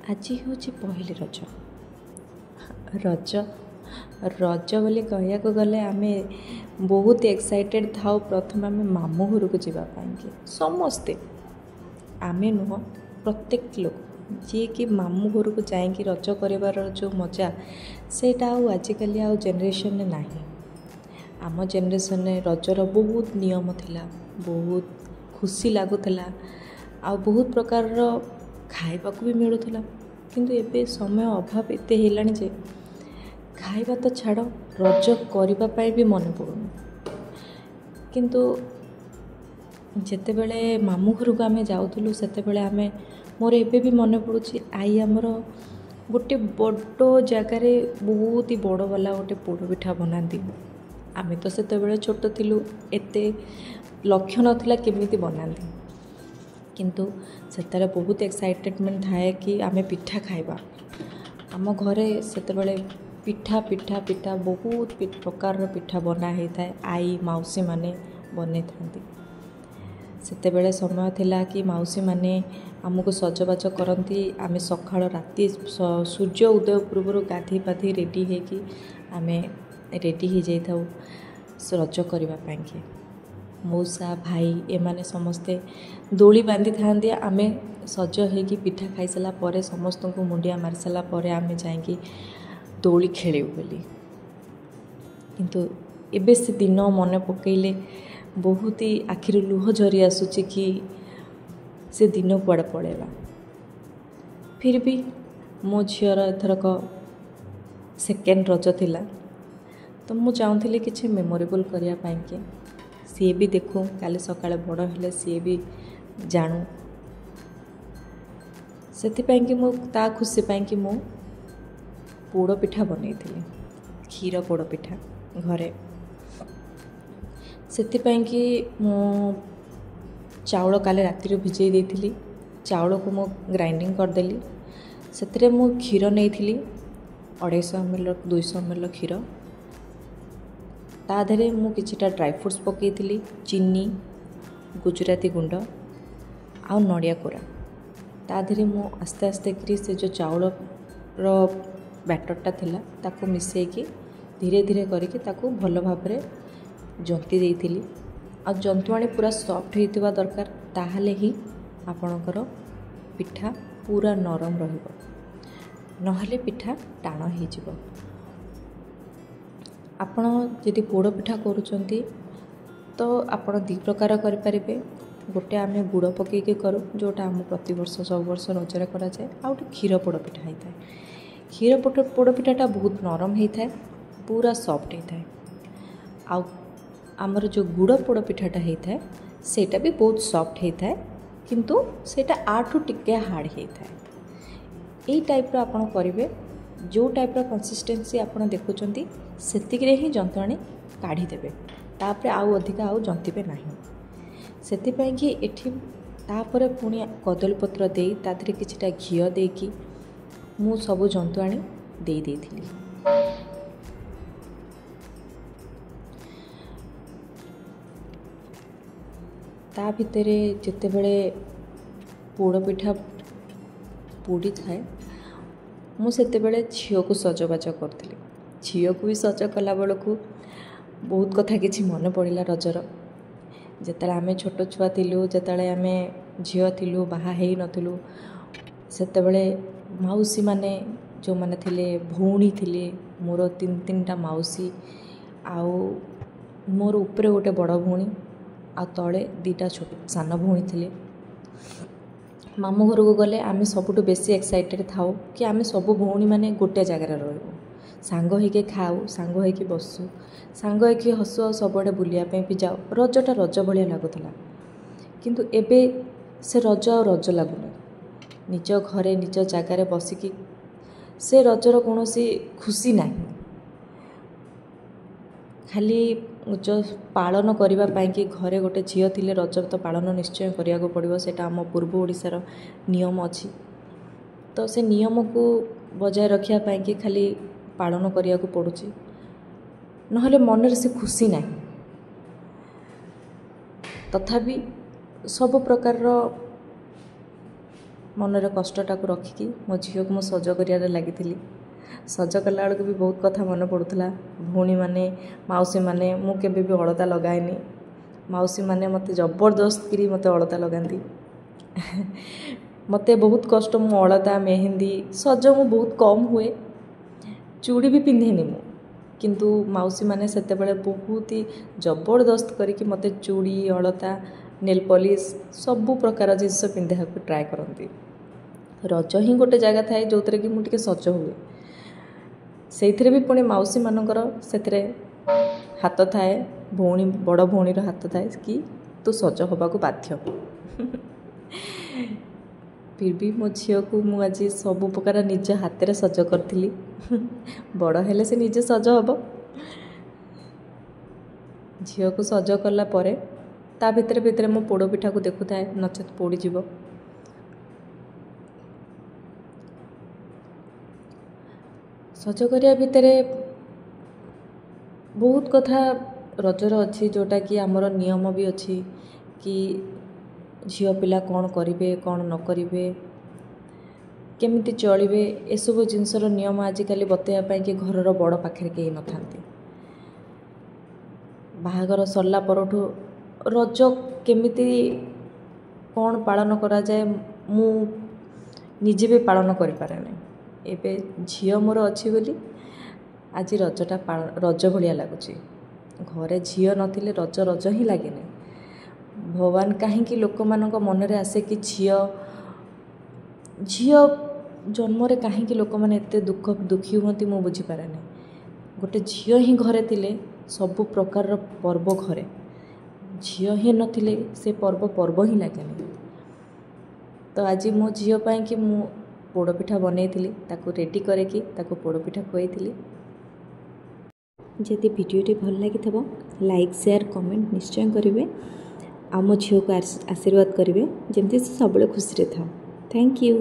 आज हूँ पहली रज रज रज बोली कहया गले आम बहुत एक्साइटेड थाउ। प्रथम आम मामू घर को जावाई समस्ते आम नुह प्रत्येक लोग जी कि मामू घर को जाकि रज कर जो मजा सेटा आजिकल आ जेनेरेशन ना। आम जेनेरेशन रजर बहुत नियम थिला, बहुत खुशी लगुला, आ बहुत प्रकार खाइबा भी मिलूला। किंतु एबे समय अभाव एते हेलानी जे खाइबा तो छाड़ रज करने भी मन पड़ुनी। किंतु जेते बेले मामू घर को आम जाऊलु सेते बेले आम मोर एबे भी मन पड़ुछि आई आमर गोटे बड़ जगार बहुत ही बड़ वाला गोटे पोड़ पिठा बनाती। आम तो सेते बेले छोट थिलु एते लक्ष्य नथिला केमिति बनाती, किंतु सेतारे बहुत एक्साइटेडमेंट थाए कि आम पिठा खाइबा। आम घरे सेते बेले पिठा पिठा पिठा बहुत प्रकार पिठा बना होता है। आई मौसी माने बने थांती। सेते बेले समय थिला कि मौसी माने आमको सजबाज करती। आम सकाळ राति सूर्य उदय पूर्व गाधी पाधी रेडी होकि आम रेडी हो जाइथाउ रज करने के। मौसा भाई एमाने समस्ते दोली बांधि था। आम सज होकि पिठा खाई सारा पर समस्त को मुंडिया मारी सारा पर आम जाकि दोली खेलू बोली। किंतु एबे से दिन मन पकईले बहुत ही आखिर लुह झरी आसूची कि से दिन कुआड़े पड़ेगा। फिर भी मो झीर एथरक सेकेंड रज थिला, तो मु चाहूँगी किसी मेमोरेबल करने के सी भी देखूँ काली सकाଳେ बड़ हेले सी भी जानू। से मु ता खुशी पाई कि मु पोड़ पिठा बनई थी, क्षीर पोड़ पिठा घरे। से कि मु चाउल काले राति भिजई देइथिली। चाउल को मु ग्राइंडिंग करदेली। से मु क्षीर नहीं थी 250 ml 200 ml क्षीर। ता धरे मु किछिटा ड्राई फ्रूट्स पकई, चीनी, गुजराती गुंड आ नड़िया कोरा। ता धरे मु आस्ते आस्ते करी से जो चाउल रो बैटरटा थिला ताको मिसेकी धीरे धीरे करके ताको भल भाव जंती देइथिली। आ जंतुआणी पूरा सॉफ्ट होइतिबा दरकार, ताहले ही आपणकर पिठा पूरा नरम रहिबो, नहले पिठा टाण होइजिबो। आपण यदि पोड़ पिठा करूचंती तो आपण दी प्रकार करें। गोटे आम गुड़ पकईके करूँ जोटा आम प्रति वर्ष सब वर्ष रजरे करा जाए। आ गोटे क्षीर पोड़ पिठा होता है। क्षीर पोड़ पिठाटा बहुत नरम होता है, पूरा सॉफ्ट होता है। आ आमर जो गुड़ पोड़ पिठाटा होता है सेटा भी बहुत सॉफ्ट होता है, किंतु सेटा आठू टिके हार्ड होता है। यही टाइप आपन करेंगे जो टाइप कंसिस्टेंसी आपन देखुंट सेतिक ही जंतुआणी काढ़ीदेवे। तापर आउ अधिका आउ जंतीबे नहीं। सेतिपाई कि एठी तापर पुणी कदलीपत्र दे तादरे किछिटा घिओ देकी मु सबु जंतुआणी दे देइथिली। ता भितरे जेते बेले पोड़ पिठा पोड़ी थाए मु सेते बेले झील को सजबाज करथिली। झील को भी सज कला बेलू बहुत कथा किछि मन पड़िला रजर। जेतेले आमे छोट छुआ थिलु, जेतेले आमे झील थिलु, बाहा हेई नथिलु, सेते बेले मौसी माने जो माने थिले भौणी थिले। मोर 3-3टा मौसी आउ मोर ऊपर गोटे बड़ भौणी आ तले 2टा छोट सान भौणी थिले। मामू घर को गले आमे सबुठु बेसी एक्साइटेड थाउ कि आमे सब भौणी माने गोटे जगार रहबो, सांग होइके खाऊ, सांग होइके बसु, सांग होइके हसु, आ सबडे बुलिया पे भी जाऊ। रजटा रज भलिया लागुतला। किंतु एबे से रज आ रज लागुनी। निज घरे निज जगार बसिकी से रजर कौनसी खुशी नहीं। खाली जो पालन करने कि घरे गोटे झील थिले रज तो पालन निश्चय करिया को पड़िबो। सेटा आम पूर्व ओडिशार नियम अछि। तो से नियम को बजाय रखिया पाई कि खाली पालन करिया को पड़ुछि, नहले मनरे से खुशी नहीं। तथापि सब प्रकार मनरे कष्टटाक रखिकी मो झील को सज कर लगी सज कला बेलू भी बहुत कथा मन पड़ूला भौणी मैंने मौसी मैंने मुझे भी अलता लगाएनी मौसी मैंने मत जबरदस्त करी मत अलता लगाती मत बहुत कष्ट मु अलता मेहंदी सज मु बहुत कम हुए चूड़ी भी पिंधेनी मु किंतु मौसी मैंने से बहुत ही जबरदस्त करके मत चूड़ी अलता नेल पॉलिश सबू प्रकार जिनस पिंधा को ट्राए करती रज ही गोटे जगह थाए जो थे कि मुझे सज हुए से भी पुणी मौसी मानकर से हाथ थाए भौणी बड़ भौणीर हाथ थाए कि तू सज हवा को बाध्य फिर भी मो झील को मुझे सब प्रकार निज हाथ में सज करी बड़ हेले से निजे सज हम झील को सज कला परे ता भितर भितर मो पोड़ पिठा को देखु थाए नचेत पोड़ीज सज करिया भितर बहुत कथा रजर अच्छी जोटा कि आमर नियम भी अच्छी कि झील पिला कौन करेंगे कौन न करेंगे केमिति चलिए एसबू जिनसर नियम आजिकल बतैवाई कि घर बड़ पाखे कहीं न था बाहागर सरला परठू रज केमिति कौन पालन करा जाए मु निजे भी पालन करि पारे नै एबे झील मोर अच्छी बोली आज रजटा रज भलिया लगुच घरे झील नथिले रज रज ही लगे नहीं भगवान कहीं लोक मान मनरे आसे कि झील जन्म कहीं लोक मैंने एत दुखी हुंती मु बुझीपारे नहीं गोटे झील ही घरे थिले सबु प्रकार पर्व घरे झील ही नथिले से पर्व ही लगे नहीं तो आज मो झील पाई कि मु पोड़पिठा बनई ताकू रेडी करके ताकू पोड़पिठा खुआई जदि वीडियोटी भल लगी लाइक शेयर कमेंट निश्चय करेंगे आ मो झील को आशीर्वाद करेंगे जमती से सब खुशी था। Thank you.